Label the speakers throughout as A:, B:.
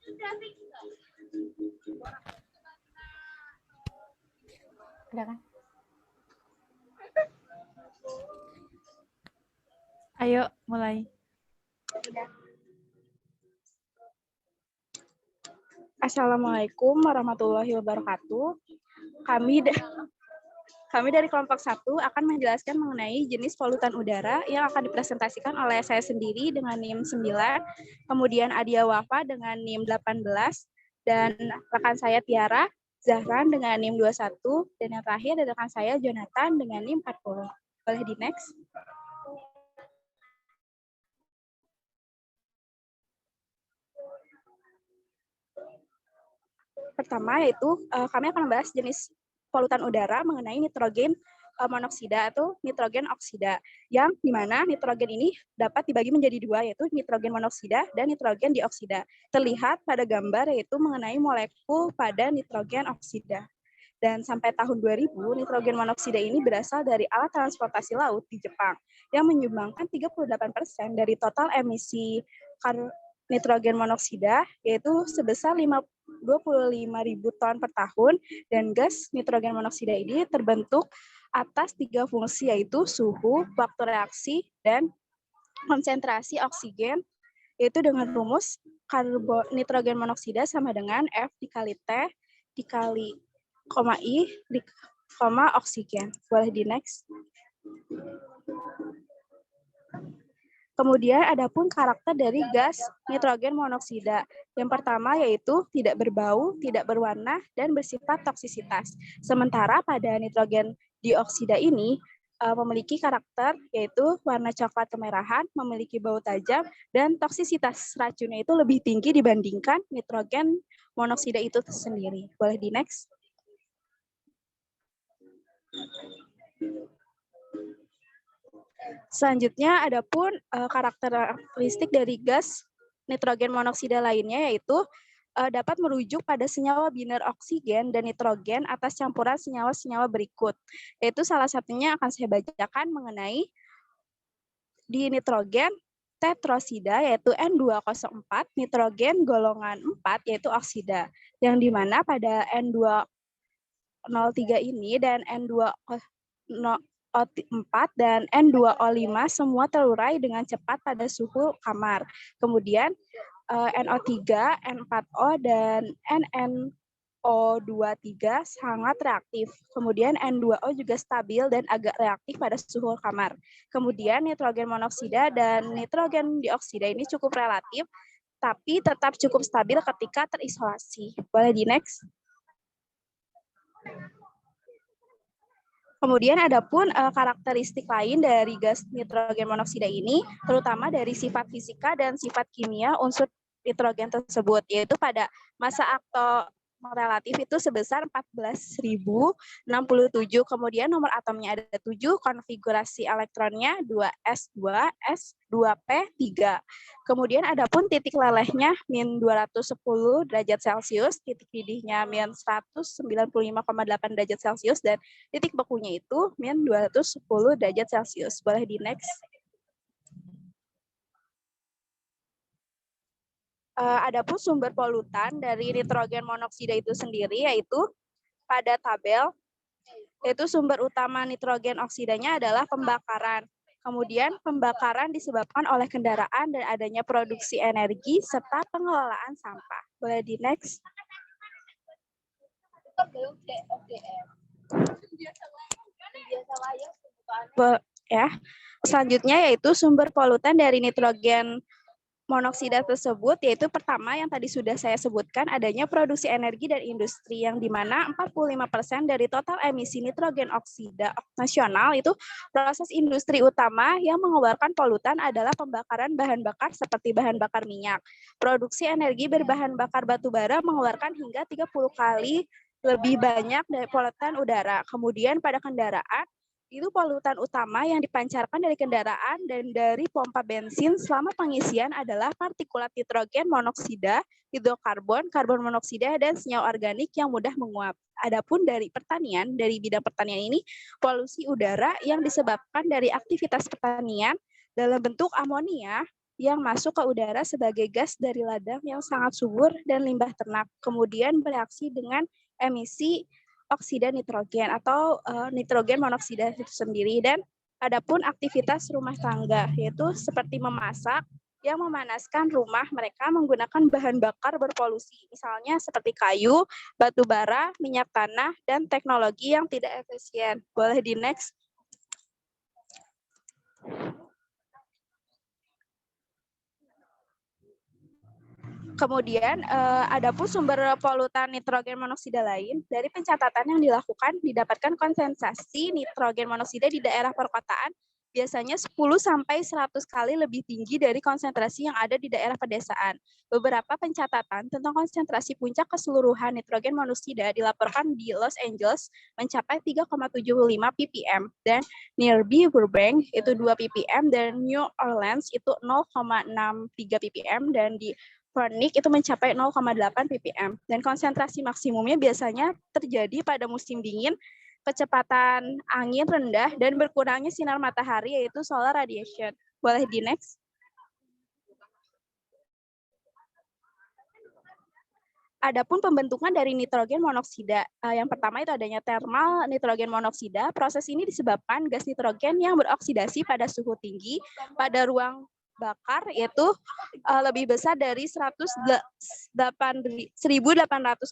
A: Ada kan? Ayo mulai.
B: Assalamualaikum warahmatullahi wabarakatuh. Kami dari kelompok 1 akan menjelaskan mengenai jenis polutan udara yang akan dipresentasikan oleh saya sendiri dengan NIM 9, kemudian Adia Wafa dengan NIM 18, dan rekan saya Tiara Zahran dengan NIM 21, dan yang terakhir ada rekan saya Jonathan dengan NIM 40. Boleh di next? Pertama yaitu kami akan membahas jenis polutan udara mengenai nitrogen monoksida atau nitrogen oksida, yang dimana nitrogen ini dapat dibagi menjadi dua, yaitu nitrogen monoksida dan nitrogen dioksida. Terlihat pada gambar yaitu mengenai molekul pada nitrogen oksida. Dan sampai tahun 2000, nitrogen monoksida ini berasal dari alat transportasi laut di Jepang, yang menyumbangkan 38% dari total emisi nitrogen monoksida, yaitu sebesar 25.000 ton per tahun, dan gas nitrogen monoksida ini terbentuk atas 3 fungsi, yaitu suhu, waktu reaksi, dan konsentrasi oksigen, yaitu dengan rumus nitrogen monoksida sama dengan F dikali T dikali koma I koma oksigen. Boleh di next. Kemudian ada pun karakter dari gas nitrogen monoksida. Yang pertama yaitu tidak berbau, tidak berwarna, dan bersifat toksisitas. Sementara pada nitrogen dioksida ini memiliki karakter yaitu warna coklat kemerahan, memiliki bau tajam, dan toksisitas racunnya itu lebih tinggi dibandingkan nitrogen monoksida itu sendiri. Boleh di next. Selanjutnya ada pun karakteristik dari gas nitrogen monoksida lainnya, yaitu dapat merujuk pada senyawa biner oksigen dan nitrogen atas campuran senyawa-senyawa berikut. Yaitu salah satunya akan saya bacakan mengenai di nitrogen tetrosida, yaitu N2O4, nitrogen golongan 4, yaitu oksida. Yang dimana pada N2O3 ini dan N2O4 dan N2O5 semua terurai dengan cepat pada suhu kamar. Kemudian NO3, N4O, dan NNO23 sangat reaktif. Kemudian N2O juga stabil dan agak reaktif pada suhu kamar. Kemudian nitrogen monoksida dan nitrogen dioksida ini cukup relatif, tapi tetap cukup stabil ketika terisolasi. Boleh di next. Kemudian ada pun karakteristik lain dari gas nitrogen monoksida ini, terutama dari sifat fisika dan sifat kimia unsur nitrogen tersebut, yaitu pada massa akto relatif itu sebesar 14.067, kemudian nomor atomnya ada 7, konfigurasi elektronnya 2s2, s2p3. Kemudian ada pun titik lelehnya min 210 derajat Celcius, titik didihnya min 195,8 derajat Celcius, dan titik bekunya itu min 210 derajat Celcius. Boleh di next. Adapun sumber polutan dari nitrogen monoksida itu sendiri, yaitu pada tabel, yaitu sumber utama nitrogen oksidanya adalah pembakaran. Kemudian pembakaran disebabkan oleh kendaraan dan adanya produksi energi serta pengelolaan sampah. Boleh di next. Ya. Selanjutnya yaitu sumber polutan dari nitrogen monoksida tersebut, yaitu pertama yang tadi sudah saya sebutkan, adanya produksi energi dan industri, yang dimana 45% dari total emisi nitrogen oksida nasional itu proses industri utama yang mengeluarkan polutan adalah pembakaran bahan bakar seperti bahan bakar minyak. Produksi energi berbahan bakar batu bara mengeluarkan hingga 30 kali lebih banyak dari polutan udara. Kemudian pada kendaraan, itu polutan utama yang dipancarkan dari kendaraan dan dari pompa bensin selama pengisian adalah partikulat nitrogen monoksida, hidrokarbon, karbon monoksida, dan senyawa organik yang mudah menguap. Adapun dari pertanian, dari bidang pertanian ini, polusi udara yang disebabkan dari aktivitas pertanian dalam bentuk amonia yang masuk ke udara sebagai gas dari ladang yang sangat subur dan limbah ternak, kemudian bereaksi dengan emisi oksida nitrogen atau nitrogen monoksida itu sendiri. Dan adapun aktivitas rumah tangga, yaitu seperti memasak, yang memanaskan rumah mereka menggunakan bahan bakar berpolusi, misalnya seperti kayu, batu bara, minyak tanah, dan teknologi yang tidak efisien. Boleh di next. Kemudian, adapun sumber polutan nitrogen monoksida lain, dari pencatatan yang dilakukan, didapatkan konsentrasi nitrogen monoksida di daerah perkotaan biasanya 10-100 kali lebih tinggi dari konsentrasi yang ada di daerah pedesaan. Beberapa pencatatan tentang konsentrasi puncak keseluruhan nitrogen monoksida dilaporkan di Los Angeles mencapai 3,75 ppm, dan nearby Burbank itu 2 ppm, dan New Orleans itu 0,63 ppm, dan di Phoenix itu mencapai 0,8 ppm. Dan konsentrasi maksimumnya biasanya terjadi pada musim dingin, kecepatan angin rendah, dan berkurangnya sinar matahari, yaitu solar radiation. Boleh di next. Adapun pembentukan dari nitrogen monoksida, yang pertama itu adanya thermal nitrogen monoksida. Proses ini disebabkan gas nitrogen yang beroksidasi pada suhu tinggi pada ruang bakar, yaitu lebih besar dari 1800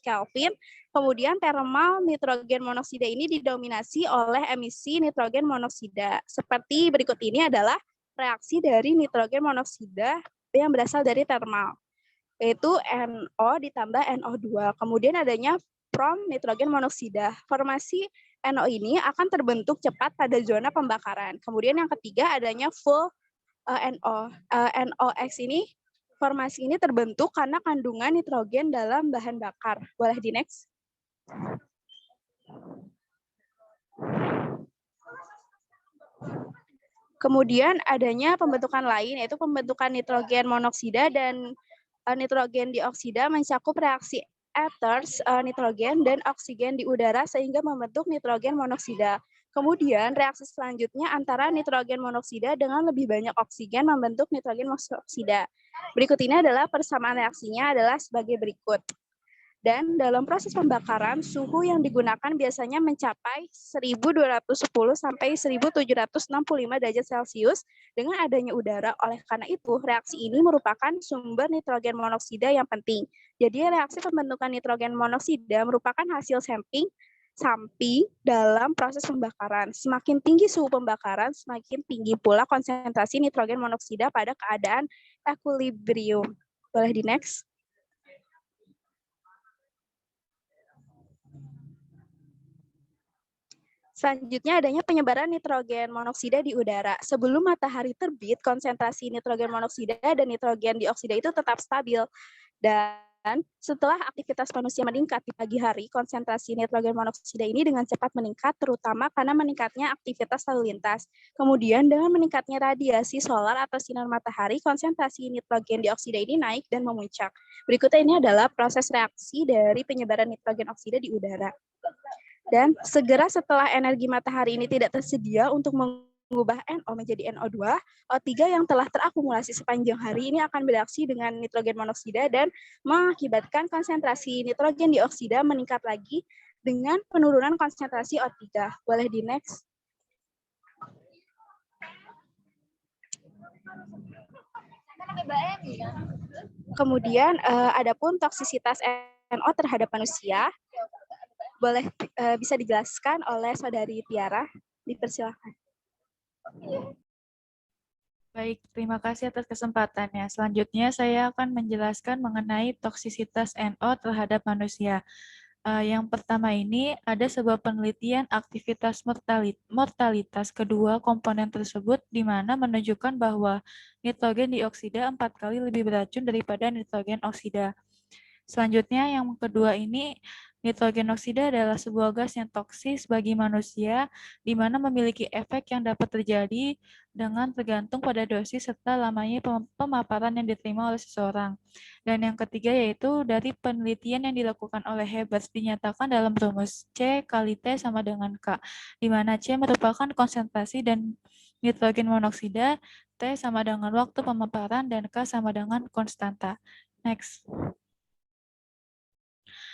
B: Kelvin. Kemudian thermal nitrogen monoksida ini didominasi oleh emisi nitrogen monoksida. Seperti berikut ini adalah reaksi dari nitrogen monoksida yang berasal dari thermal, yaitu NO ditambah NO2. Kemudian adanya prom nitrogen monoksida. Formasi NO ini akan terbentuk cepat pada zona pembakaran. Kemudian yang ketiga adanya full NO. NOx ini, formasi ini terbentuk karena kandungan nitrogen dalam bahan bakar. Boleh di next. Kemudian adanya pembentukan lain, yaitu pembentukan nitrogen monoksida dan nitrogen dioksida mencakup reaksi ethers nitrogen dan oksigen di udara sehingga membentuk nitrogen monoksida. Kemudian reaksi selanjutnya antara nitrogen monoksida dengan lebih banyak oksigen membentuk nitrogen monoksida. Berikut ini adalah persamaan reaksinya adalah sebagai berikut. Dan dalam proses pembakaran, suhu yang digunakan biasanya mencapai 1210 sampai 1765 derajat Celcius dengan adanya udara. Oleh karena itu, reaksi ini merupakan sumber nitrogen monoksida yang penting. Jadi reaksi pembentukan nitrogen monoksida merupakan hasil samping dalam proses pembakaran. Semakin tinggi suhu pembakaran, semakin tinggi pula konsentrasi nitrogen monoksida pada keadaan equilibrium. Boleh di next. Selanjutnya adanya penyebaran nitrogen monoksida di udara. Sebelum matahari terbit, konsentrasi nitrogen monoksida dan nitrogen dioksida itu tetap stabil. Dan setelah aktivitas manusia meningkat di pagi hari, konsentrasi nitrogen monoksida ini dengan cepat meningkat, terutama karena meningkatnya aktivitas lalu lintas. Kemudian dengan meningkatnya radiasi solar atau sinar matahari, konsentrasi nitrogen dioksida ini naik dan memuncak. Berikutnya ini adalah proses reaksi dari penyebaran nitrogen oksida di udara. Dan segera setelah energi matahari ini tidak tersedia untuk mengubah NO menjadi NO2, O3 yang telah terakumulasi sepanjang hari ini akan bereaksi dengan nitrogen monoksida dan mengakibatkan konsentrasi nitrogen dioksida meningkat lagi dengan penurunan konsentrasi O3. Boleh di next. Kemudian adapun toksisitas NO terhadap manusia, boleh bisa dijelaskan oleh Saudari Tiara, dipersilakan.
A: Baik, terima kasih atas kesempatannya. Selanjutnya saya akan menjelaskan mengenai toksisitas NO terhadap manusia. Yang pertama ini ada sebuah penelitian aktivitas mortalitas kedua komponen tersebut di mana menunjukkan bahwa nitrogen dioksida 4 kali lebih beracun daripada nitrogen oksida. Selanjutnya yang kedua ini nitrogen oksida adalah sebuah gas yang toksis bagi manusia di mana memiliki efek yang dapat terjadi dengan tergantung pada dosis serta lamanya pemaparan yang diterima oleh seseorang. Dan yang ketiga yaitu dari penelitian yang dilakukan oleh Hebert dinyatakan dalam rumus C kali T sama dengan K, di mana C merupakan konsentrasi dan nitrogen monoksida, T sama dengan waktu pemaparan, dan K sama dengan konstanta. Next.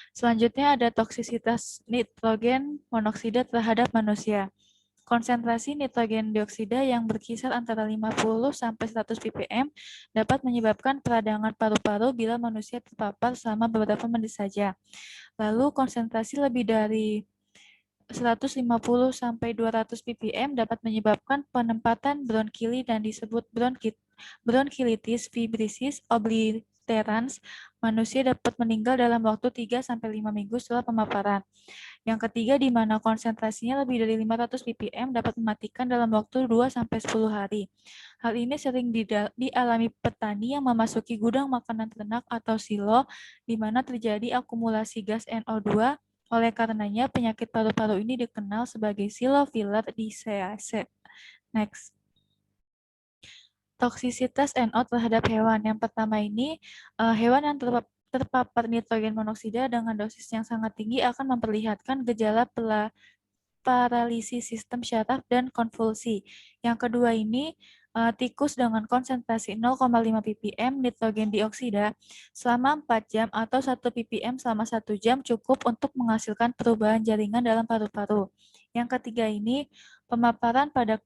A: Selanjutnya ada toksisitas nitrogen monoksida terhadap manusia. Konsentrasi nitrogen dioksida yang berkisar antara 50 sampai 100 ppm dapat menyebabkan peradangan paru-paru bila manusia terpapar selama beberapa menit saja. Lalu konsentrasi lebih dari 150 sampai 200 ppm dapat menyebabkan penempatan bronkili dan disebut bronkilitis fibrosis obliterans. Manusia dapat meninggal dalam waktu 3 sampai 5 minggu setelah pemaparan. Yang ketiga, di mana konsentrasinya lebih dari 500 ppm dapat mematikan dalam waktu 2 sampai 10 hari. Hal ini sering dialami petani yang memasuki gudang makanan ternak atau silo, di mana terjadi akumulasi gas NO2. Oleh karenanya, penyakit paru-paru ini dikenal sebagai silo-filler disease. Next. Toksisitas NO terhadap hewan. Yang pertama ini, hewan yang terpapar nitrogen monoksida dengan dosis yang sangat tinggi akan memperlihatkan gejala paralisis sistem syaraf dan konvulsi. Yang kedua ini, tikus dengan konsentrasi 0,5 ppm nitrogen dioksida selama 4 jam atau 1 ppm selama 1 jam cukup untuk menghasilkan perubahan jaringan dalam paru-paru. Yang ketiga ini, pemaparan pada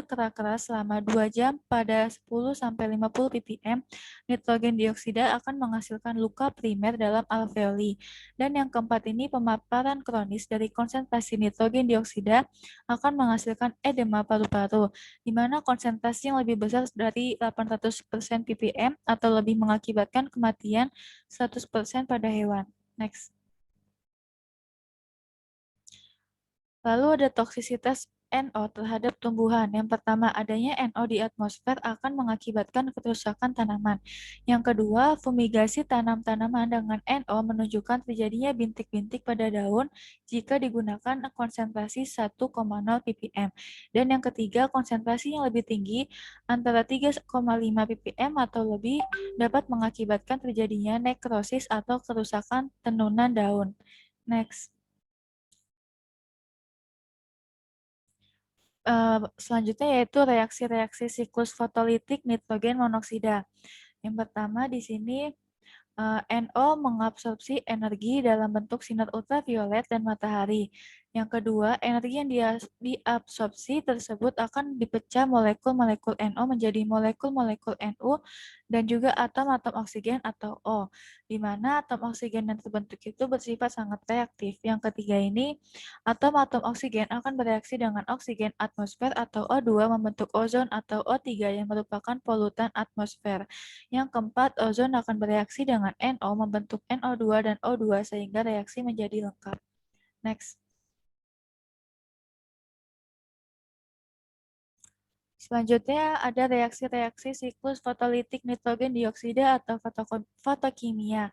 A: kera keras selama 2 jam pada 10 sampai 50 ppm nitrogen dioksida akan menghasilkan luka primer dalam alveoli. Dan yang keempat ini, pemaparan kronis dari konsentrasi nitrogen dioksida akan menghasilkan edema paru-paru, di mana konsentrasi yang lebih besar dari 800% ppm atau lebih mengakibatkan kematian 100% pada hewan. Next. Lalu ada toksisitas NO terhadap tumbuhan. Yang pertama, adanya NO di atmosfer akan mengakibatkan kerusakan tanaman. Yang kedua, fumigasi tanam-tanaman dengan NO menunjukkan terjadinya bintik-bintik pada daun jika digunakan konsentrasi 1,0 ppm. Dan yang ketiga, konsentrasi yang lebih tinggi antara 3,5 ppm atau lebih dapat mengakibatkan terjadinya nekrosis atau kerusakan tenunan daun. Next. Selanjutnya yaitu reaksi-reaksi siklus fotolitik nitrogen monoksida. Yang pertama di sini NO mengabsorpsi energi dalam bentuk sinar ultraviolet dan matahari. Yang kedua, energi yang diabsorpsi tersebut akan dipecah molekul-molekul NO menjadi molekul-molekul NU dan juga atom-atom oksigen atau O, di mana atom oksigen yang terbentuk itu bersifat sangat reaktif. Yang ketiga ini, atom-atom oksigen akan bereaksi dengan oksigen atmosfer atau O2 membentuk ozon atau O3 yang merupakan polutan atmosfer. Yang keempat, ozon akan bereaksi dengan NO membentuk NO2 dan O2 sehingga reaksi menjadi lengkap. Next. Selanjutnya ada reaksi-reaksi siklus fotolitik nitrogen dioksida atau fotokimia,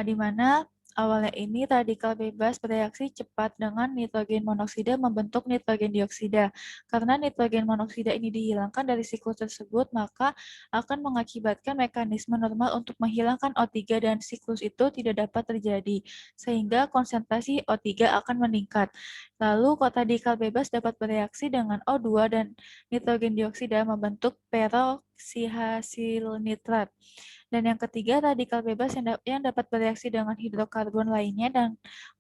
A: di mana awalnya ini radikal bebas bereaksi cepat dengan nitrogen monoksida membentuk nitrogen dioksida. Karena nitrogen monoksida ini dihilangkan dari siklus tersebut, maka akan mengakibatkan mekanisme normal untuk menghilangkan O3 dan siklus itu tidak dapat terjadi, sehingga konsentrasi O3 akan meningkat. Lalu radikal bebas dapat bereaksi dengan O2 dan nitrogen dioksida membentuk peroksihasil nitrat. Dan yang ketiga, radikal bebas yang dapat bereaksi dengan hidrokarbon lainnya dan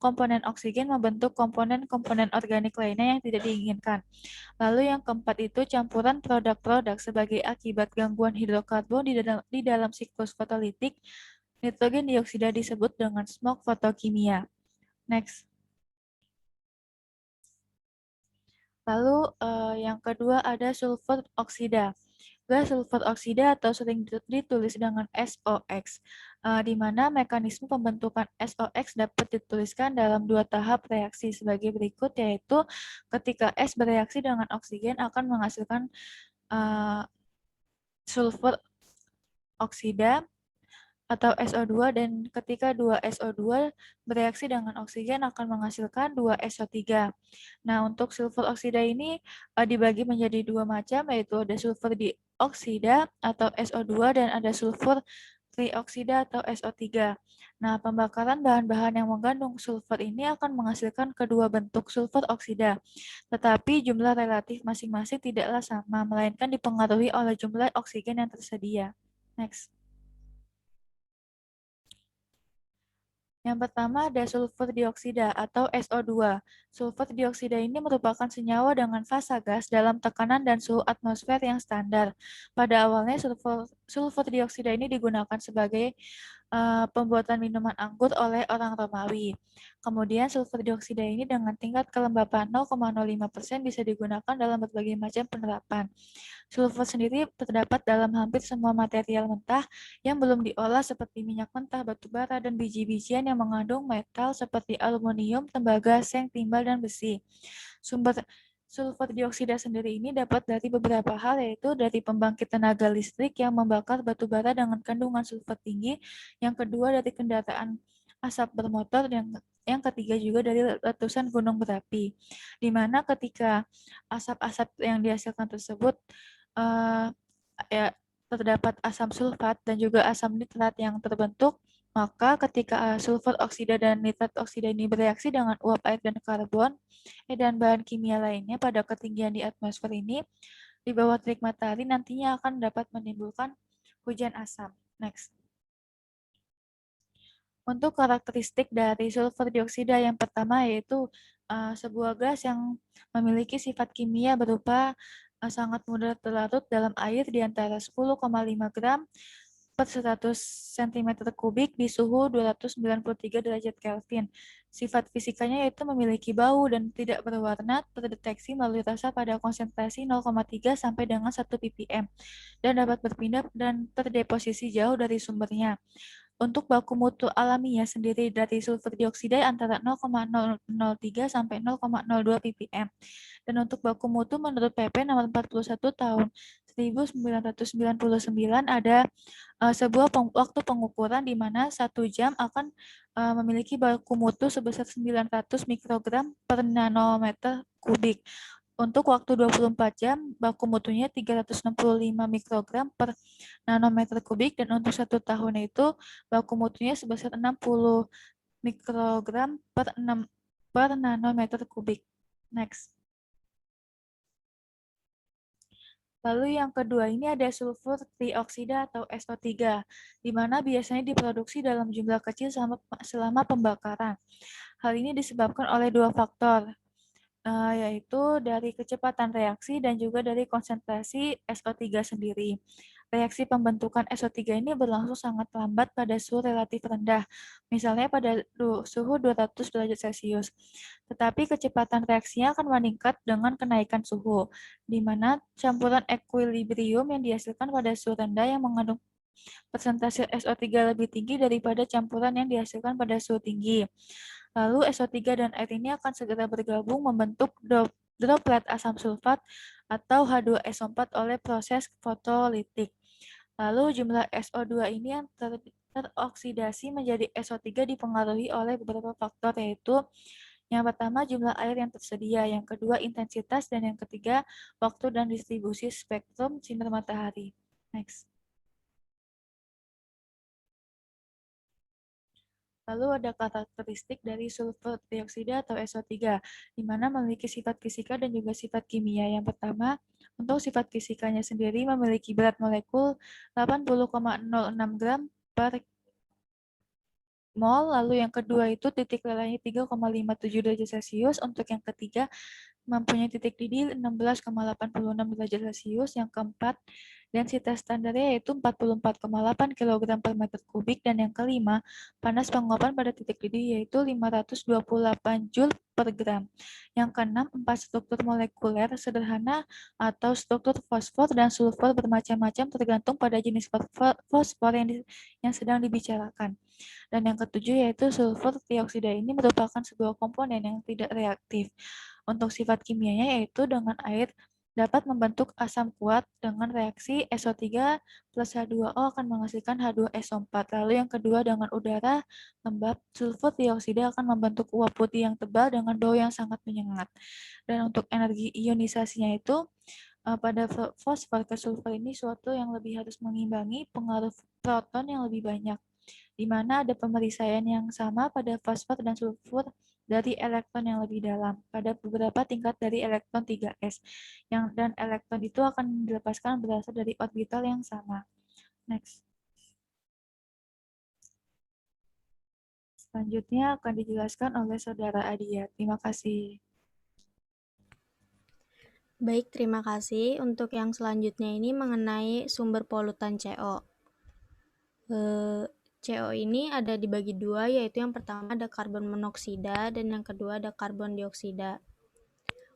A: komponen oksigen membentuk komponen-komponen organik lainnya yang tidak diinginkan. Lalu yang keempat itu campuran produk-produk sebagai akibat gangguan hidrokarbon di dalam siklus fotolitik. Nitrogen dioksida disebut dengan smog fotokimia. Next. Lalu yang kedua ada sulfur oksida. Gas sulfur oksida atau sering ditulis dengan SOX, di mana mekanisme pembentukan SOX dapat dituliskan dalam dua tahap reaksi sebagai berikut, yaitu ketika S bereaksi dengan oksigen akan menghasilkan sulfur oksida, atau SO2, dan ketika 2 SO2 bereaksi dengan oksigen akan menghasilkan 2 SO3. Nah, untuk sulfur oksida ini dibagi menjadi dua macam, yaitu ada sulfur dioksida atau SO2 dan ada sulfur trioksida atau SO3. Nah, pembakaran bahan-bahan yang mengandung sulfur ini akan menghasilkan kedua bentuk sulfur oksida. Tetapi jumlah relatif masing-masing tidaklah sama, melainkan dipengaruhi oleh jumlah oksigen yang tersedia. Next. Yang pertama ada sulfur dioksida atau SO2. Sulfur dioksida ini merupakan senyawa dengan fasa gas dalam tekanan dan suhu atmosfer yang standar. Pada awalnya sulfur dioksida ini digunakan sebagai pembuatan minuman anggur oleh orang Romawi. Kemudian sulfur dioksida ini dengan tingkat kelembapan 0,05% bisa digunakan dalam berbagai macam penerapan. Sulfur sendiri terdapat dalam hampir semua material mentah yang belum diolah seperti minyak mentah, batu bara, dan biji-bijian yang mengandung metal seperti aluminium, tembaga, seng, timbal, dan besi. Sumber sulfur dioksida sendiri ini dapat dari beberapa hal, yaitu dari pembangkit tenaga listrik yang membakar batu bara dengan kandungan sulfur tinggi, yang kedua dari kendaraan asap bermotor, yang ketiga juga dari letusan gunung berapi, di mana ketika asap-asap yang dihasilkan tersebut ya terdapat asam sulfat dan juga asam nitrat yang terbentuk, maka ketika sulfur oksida dan nitrat oksida ini bereaksi dengan uap air dan karbon dan bahan kimia lainnya pada ketinggian di atmosfer ini, di bawah terik matahari nantinya akan dapat menimbulkan hujan asam. Next. Untuk karakteristik dari sulfur dioksida yang pertama yaitu sebuah gas yang memiliki sifat kimia berupa sangat mudah terlarut dalam air di antara 10,5 gram per 100 cm kubik di suhu 293 derajat Kelvin. Sifat fisikanya yaitu memiliki bau dan tidak berwarna, terdeteksi melalui rasa pada konsentrasi 0,3 sampai dengan 1 ppm dan dapat berpindah dan terdeposisi jauh dari sumbernya. Untuk baku mutu alamiah sendiri dari sulfur dioksida antara 0,003 sampai 0,02 ppm. Dan untuk baku mutu menurut PP nomor 41 tahun 1999 ada sebuah waktu pengukuran di mana 1 jam akan memiliki baku mutu sebesar 900 mikrogram per nanometer kubik. Untuk waktu 24 jam, baku mutunya 365 mikrogram per nanometer kubik, dan untuk 1 tahun itu baku mutunya sebesar 60 mikrogram per nanometer kubik. Next. Lalu yang kedua ini ada sulfur trioksida atau SO3, di mana biasanya diproduksi dalam jumlah kecil selama pembakaran. Hal ini disebabkan oleh dua faktor, yaitu dari kecepatan reaksi dan juga dari konsentrasi SO3 sendiri. Reaksi pembentukan SO3 ini berlangsung sangat lambat pada suhu relatif rendah, misalnya pada suhu 200 derajat Celcius. Tetapi kecepatan reaksinya akan meningkat dengan kenaikan suhu, di mana campuran ekuilibrium yang dihasilkan pada suhu rendah yang mengandung persentase SO3 lebih tinggi daripada campuran yang dihasilkan pada suhu tinggi. Lalu SO3 dan air ini akan segera bergabung membentuk droplet asam sulfat atau H2SO4 oleh proses fotolitik. Lalu jumlah SO2 ini yang teroksidasi menjadi SO3 dipengaruhi oleh beberapa faktor, yaitu yang pertama jumlah air yang tersedia, yang kedua intensitas, dan yang ketiga waktu dan distribusi spektrum sinar matahari. Next. Lalu ada karakteristik dari sulfur dioksida atau SO3, di mana memiliki sifat fisika dan juga sifat kimia. Yang pertama, untuk sifat fisikanya sendiri memiliki berat molekul 80,06 gram per mol, lalu yang kedua itu titik lelahnya 3,57 derajat Celcius, untuk yang ketiga mempunyai titik didih 16,86 derajat Celcius, yang keempat densitas standarnya yaitu 44,8 kg per meter kubik, dan yang kelima panas penguapan pada titik didih yaitu 528 Joule per gram. Yang keenam, 4 struktur molekuler sederhana atau struktur fosfor dan sulfur bermacam-macam tergantung pada jenis fosfor yang sedang dibicarakan. Dan yang ketujuh yaitu sulfur trioksida ini merupakan sebuah komponen yang tidak reaktif. Untuk sifat kimianya yaitu dengan air dapat membentuk asam kuat dengan reaksi SO3 plus H2O akan menghasilkan H2SO4. Lalu yang kedua dengan udara lembab, sulfur dioksida akan membentuk uap putih yang tebal dengan bau yang sangat menyengat. Dan untuk energi ionisasinya itu pada fosfor ke sulfur ini suatu yang lebih harus mengimbangi pengaruh proton yang lebih banyak, di mana ada pemeriksaan yang sama pada fosfor dan sulfur dari elektron yang lebih dalam pada beberapa tingkat dari elektron 3s dan elektron itu akan dilepaskan berasal dari orbital yang sama. Next. Selanjutnya akan dijelaskan oleh Saudara Adia. Terima kasih.
C: Baik, terima kasih. Untuk yang selanjutnya ini mengenai sumber polutan CO. CO ini ada dibagi dua, yaitu yang pertama ada karbon monoksida dan yang kedua ada karbon dioksida.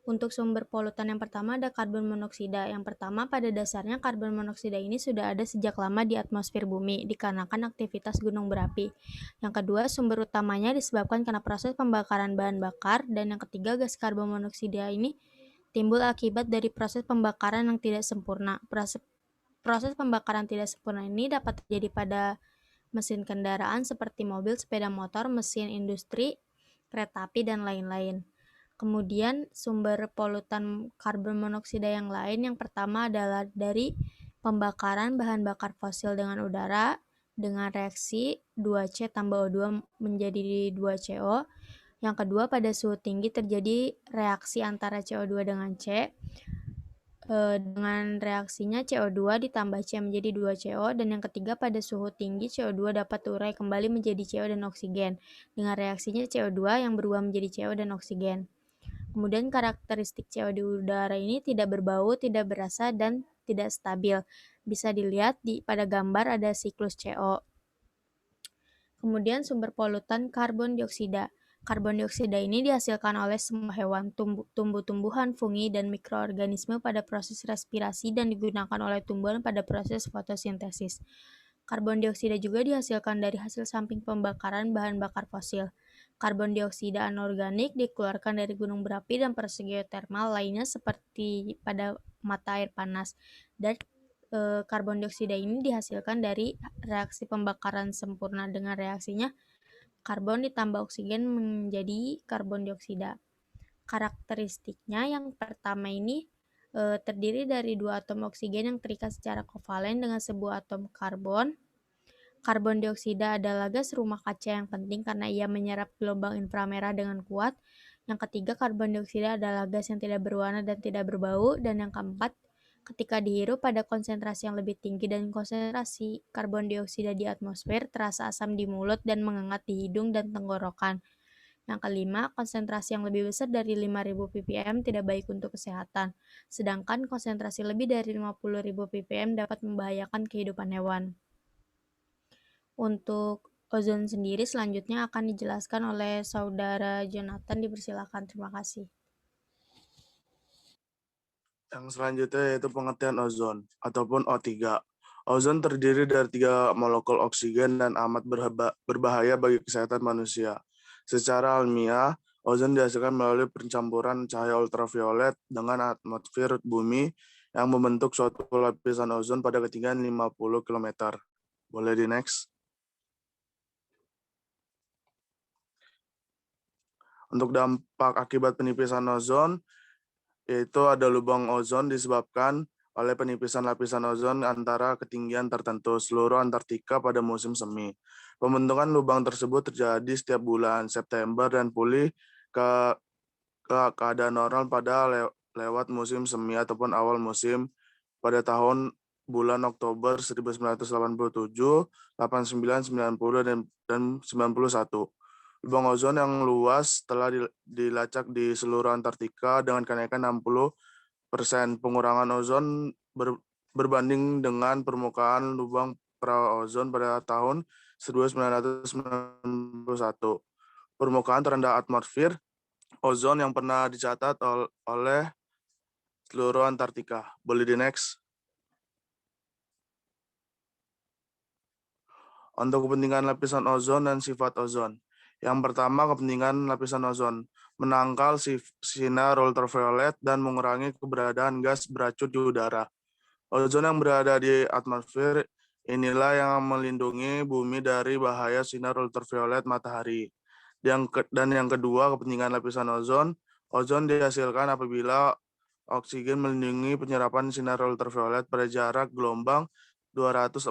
C: Untuk sumber polutan yang pertama ada karbon monoksida. Yang pertama, pada dasarnya karbon monoksida ini sudah ada sejak lama di atmosfer bumi dikarenakan aktivitas gunung berapi. Yang kedua, sumber utamanya disebabkan karena proses pembakaran bahan bakar. Dan yang ketiga, gas karbon monoksida ini timbul akibat dari proses pembakaran yang tidak sempurna. Proses pembakaran tidak sempurna ini dapat terjadi pada mesin kendaraan seperti mobil, sepeda motor, mesin industri, kereta api, dan lain-lain. Kemudian sumber polutan karbon monoksida yang lain yang pertama adalah dari pembakaran bahan bakar fosil dengan udara dengan reaksi 2C tambah O2 menjadi 2CO. Yang kedua, pada suhu tinggi terjadi reaksi antara CO2 dengan C. Dengan reaksinya CO2 ditambah C menjadi 2CO. Dan yang ketiga, pada suhu tinggi CO2 dapat terurai kembali menjadi CO dan oksigen. Dengan reaksinya CO2 yang berubah menjadi CO dan oksigen. Kemudian karakteristik CO di udara ini tidak berbau, tidak berasa, dan tidak stabil. Bisa dilihat pada gambar ada siklus CO. Kemudian sumber polutan karbon dioksida. Karbon dioksida ini dihasilkan oleh semua hewan, tumbuh-tumbuhan, fungi, dan mikroorganisme pada proses respirasi dan digunakan oleh tumbuhan pada proses fotosintesis. Karbon dioksida juga dihasilkan dari hasil samping pembakaran bahan bakar fosil. Karbon dioksida anorganik dikeluarkan dari gunung berapi dan proses geotermal lainnya seperti pada mata air panas. Dan karbon dioksida ini dihasilkan dari reaksi pembakaran sempurna. Dengan reaksinya karbon ditambah oksigen menjadi karbon dioksida. Karakteristiknya yang pertama ini terdiri dari dua atom oksigen yang terikat secara kovalen dengan sebuah atom karbon. Karbon dioksida adalah gas rumah kaca yang penting karena ia menyerap gelombang inframerah dengan kuat. Yang ketiga, karbon dioksida adalah gas yang tidak berwarna dan tidak berbau. Dan yang keempat, ketika dihirup pada konsentrasi yang lebih tinggi dan konsentrasi karbon dioksida di atmosfer, terasa asam di mulut dan mengengat di hidung dan tenggorokan. Yang kelima, konsentrasi yang lebih besar dari 5.000 ppm tidak baik untuk kesehatan. Sedangkan konsentrasi lebih dari 50.000 ppm dapat membahayakan kehidupan hewan. Untuk ozon sendiri selanjutnya akan dijelaskan oleh Saudara Jonathan. Dipersilakan. Terima kasih.
D: Yang selanjutnya yaitu pengertian ozon ataupun O3. Ozon terdiri dari 3 molekul oksigen dan amat berbahaya bagi kesehatan manusia. Secara alamiah, ozon dihasilkan melalui pencampuran cahaya ultraviolet dengan atmosfer bumi yang membentuk suatu lapisan ozon pada ketinggian 50 km. Boleh di next. Untuk dampak akibat penipisan ozon, yaitu ada lubang ozon disebabkan oleh penipisan lapisan ozon antara ketinggian tertentu seluruh Antartika pada musim semi. Pembentukan lubang tersebut terjadi setiap bulan September dan pulih ke keadaan normal pada lewat musim semi ataupun awal musim pada tahun bulan Oktober 1987, 89, 90, dan 91. Lubang ozon yang luas telah dilacak di seluruh Antartika dengan kenaikan 60%. Pengurangan ozon berbanding dengan permukaan lubang pra-ozon pada tahun 1991. Permukaan terendah atmosfer ozon yang pernah dicatat oleh seluruh Antartika. Boleh di next. Untuk kepentingan lapisan ozon dan sifat ozon. Yang pertama, kepentingan lapisan ozon. menangkal sinar ultraviolet dan mengurangi keberadaan gas beracun di udara. Ozon yang berada di atmosfer inilah yang melindungi bumi dari bahaya sinar ultraviolet matahari. Dan yang kedua, kepentingan lapisan ozon. Ozon dihasilkan apabila oksigen melindungi penyerapan sinar ultraviolet pada jarak gelombang 245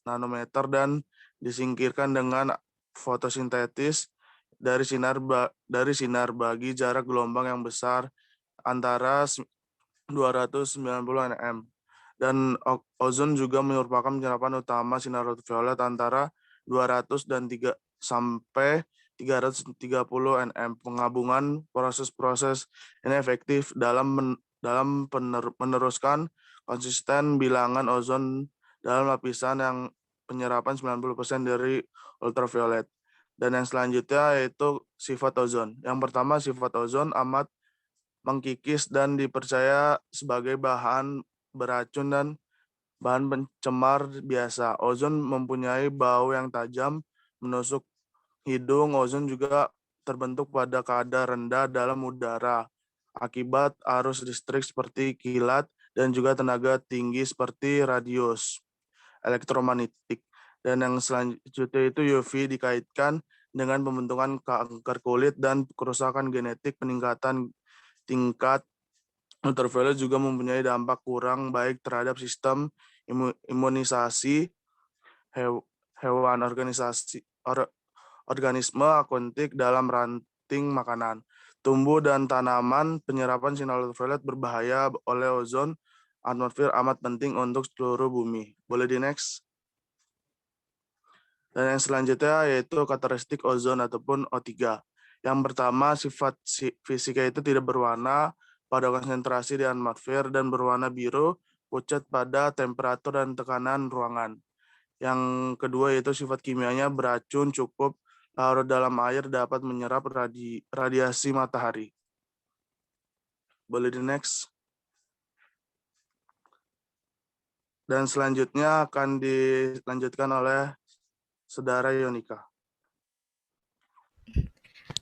D: nanometer dan disingkirkan dengan fotosintesis dari sinar bagi jarak gelombang yang besar antara 290 nm. Dan ozon juga merupakan penyerapan utama sinar ultraviolet antara 200 dan 3 sampai 330 nm. Penggabungan proses-proses ini efektif dalam meneruskan konsisten bilangan ozon dalam lapisan yang penyerapan 90% dari ultraviolet. Dan yang selanjutnya yaitu sifat ozon. Yang pertama, sifat ozon amat mengkikis dan dipercaya sebagai bahan beracun dan bahan pencemar biasa. Ozon mempunyai bau yang tajam, menusuk hidung. Ozon juga terbentuk pada kadar rendah dalam udara akibat arus listrik seperti kilat dan juga tenaga tinggi seperti radius elektromagnetik. Dan yang selanjutnya itu UV dikaitkan dengan pembentukan kanker kulit dan kerusakan genetik. Peningkatan tingkat ultraviolet juga mempunyai dampak kurang baik terhadap sistem imunisasi hewan, organisme akuntik dalam ranting makanan. Tumbuh dan tanaman, penyerapan sinar ultraviolet berbahaya oleh ozon atmosfer amat penting untuk seluruh bumi. Boleh di next? Dan yang selanjutnya yaitu karakteristik ozon ataupun O3. Yang pertama, sifat fisika itu tidak berwarna pada konsentrasi di atmosfer dan berwarna biru pucat pada temperatur dan tekanan ruangan. Yang kedua yaitu sifat kimianya beracun, cukup larut dalam air, dapat menyerap radiasi matahari. Boleh di next. Dan selanjutnya akan dilanjutkan oleh Saudara Yonika.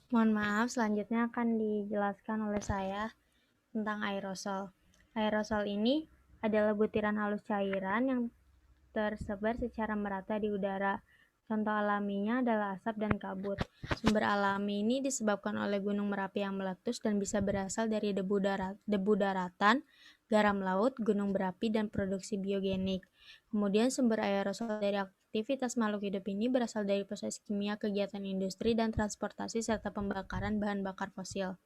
C: Mohon maaf, selanjutnya akan dijelaskan oleh saya tentang aerosol. Aerosol ini adalah butiran halus cairan yang tersebar secara merata di udara. Contoh alaminya adalah asap dan kabut. Sumber alami ini disebabkan oleh Gunung Merapi yang meletus dan bisa berasal dari debu daratan, garam laut, gunung berapi, dan produksi biogenik. Kemudian sumber aerosol dari aktivitas makhluk hidup ini berasal dari proses kimia, kegiatan industri, dan transportasi, serta pembakaran bahan bakar fosil.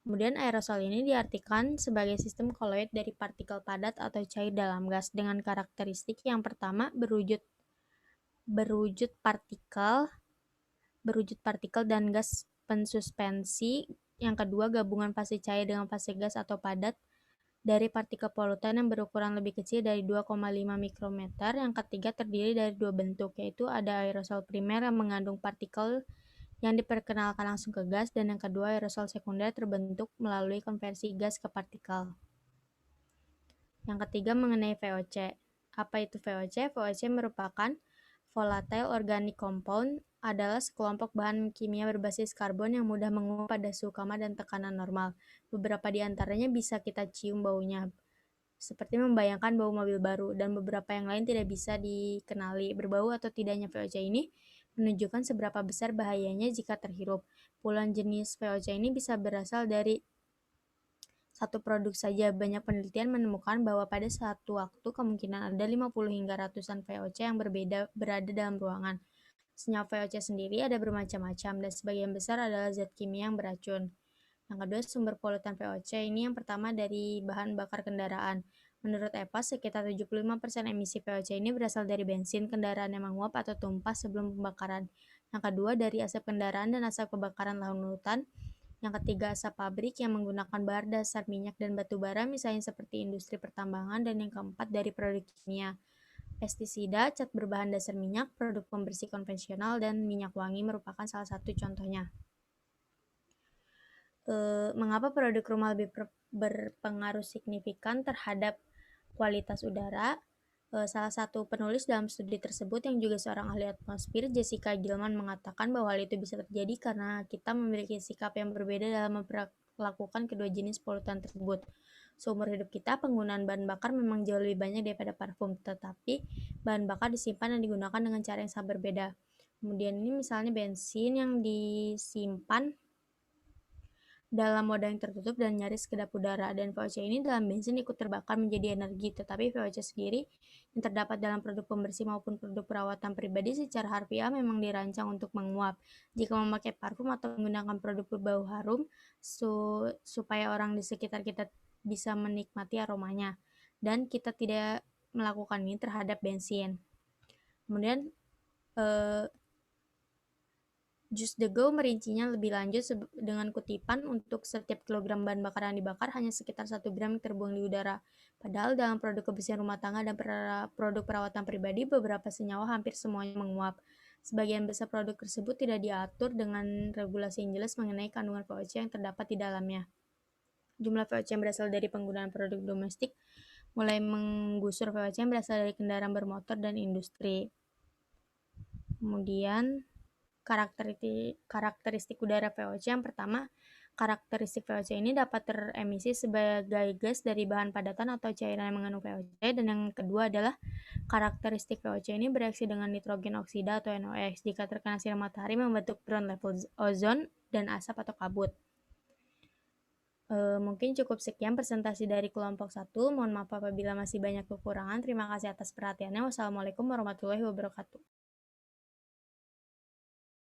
C: Kemudian aerosol ini diartikan sebagai sistem koloid dari partikel padat atau cair dalam gas dengan karakteristik yang pertama berwujud partikel dan gas pensuspensi. Yang kedua, gabungan fase cair dengan fase gas atau padat dari partikel polutan yang berukuran lebih kecil dari 2,5 mikrometer. Yang ketiga, terdiri dari dua bentuk, yaitu ada aerosol primer yang mengandung partikel yang diperkenalkan langsung ke gas, dan yang kedua, aerosol sekunder terbentuk melalui konversi gas ke partikel. Yang ketiga, mengenai VOC. Apa itu VOC? VOC merupakan volatile organic compound, adalah sekelompok bahan kimia berbasis karbon yang mudah menguap pada suhu kamar dan tekanan normal. Beberapa di antaranya bisa kita cium baunya, seperti membayangkan bau mobil baru, dan beberapa yang lain tidak bisa dikenali. Berbau atau tidaknya VOC ini menunjukkan seberapa besar bahayanya jika terhirup. Puluhan jenis VOC ini bisa berasal dari satu produk saja. Banyak penelitian menemukan bahwa pada satu waktu kemungkinan ada 50 hingga ratusan VOC yang berbeda berada dalam ruangan. Senyawa VOC sendiri ada bermacam-macam dan sebagian besar adalah zat kimia yang beracun. Yang kedua, sumber polutan VOC ini yang pertama dari bahan bakar kendaraan. Menurut EPAS, sekitar 75% emisi VOC ini berasal dari bensin kendaraan yang menguap atau tumpah sebelum pembakaran. Yang kedua, dari asap kendaraan dan asap kebakaran lahan hutan. Yang ketiga, asap pabrik yang menggunakan bahan dasar minyak dan batu bara, misalnya seperti industri pertambangan. Dan yang keempat, dari produk kimia. Pestisida, cat berbahan dasar minyak, produk pembersih konvensional, dan minyak wangi merupakan salah satu contohnya. Mengapa produk rumah lebih berpengaruh signifikan terhadap kualitas udara? Salah satu penulis dalam studi tersebut yang juga seorang ahli atmosfer, Jessica Gilman, mengatakan bahwa hal itu bisa terjadi karena kita memiliki sikap yang berbeda dalam memperlakukan kedua jenis polutan tersebut. Seumur hidup kita, penggunaan bahan bakar memang jauh lebih banyak daripada parfum, tetapi bahan bakar disimpan dan digunakan dengan cara yang sangat berbeda. Kemudian ini misalnya bensin yang disimpan dalam wadah yang tertutup dan nyaris kedap udara, dan VOC ini dalam bensin ikut terbakar menjadi energi, tetapi VOC sendiri yang terdapat dalam produk pembersih maupun produk perawatan pribadi secara harfiah memang dirancang untuk menguap. Jika memakai parfum atau menggunakan produk berbau harum, supaya orang di sekitar kita bisa menikmati aromanya, dan kita tidak melakukan ini terhadap bensin. Kemudian Just the Go merincinya lebih lanjut dengan kutipan untuk setiap kilogram bahan bakar yang dibakar hanya sekitar 1 gram yang terbuang di udara. Padahal dalam produk kebersihan rumah tangga dan produk perawatan pribadi, beberapa senyawa hampir semuanya menguap. Sebagian besar produk tersebut tidak diatur dengan regulasi yang jelas mengenai kandungan VOC yang terdapat di dalamnya. Jumlah VOC yang berasal dari penggunaan produk domestik mulai menggusur VOC yang berasal dari kendaraan bermotor dan industri. Kemudian karakteristik udara VOC yang pertama, karakteristik VOC ini dapat teremisi sebagai gas dari bahan padatan atau cairan yang mengandung VOC, dan yang kedua adalah karakteristik VOC ini bereaksi dengan nitrogen oksida atau NOx jika terkena sinar matahari membentuk ground level ozon dan asap atau kabut. Mungkin cukup sekian presentasi dari kelompok 1. Mohon maaf apabila masih banyak kekurangan. Terima kasih atas perhatiannya. Wassalamualaikum warahmatullahi wabarakatuh.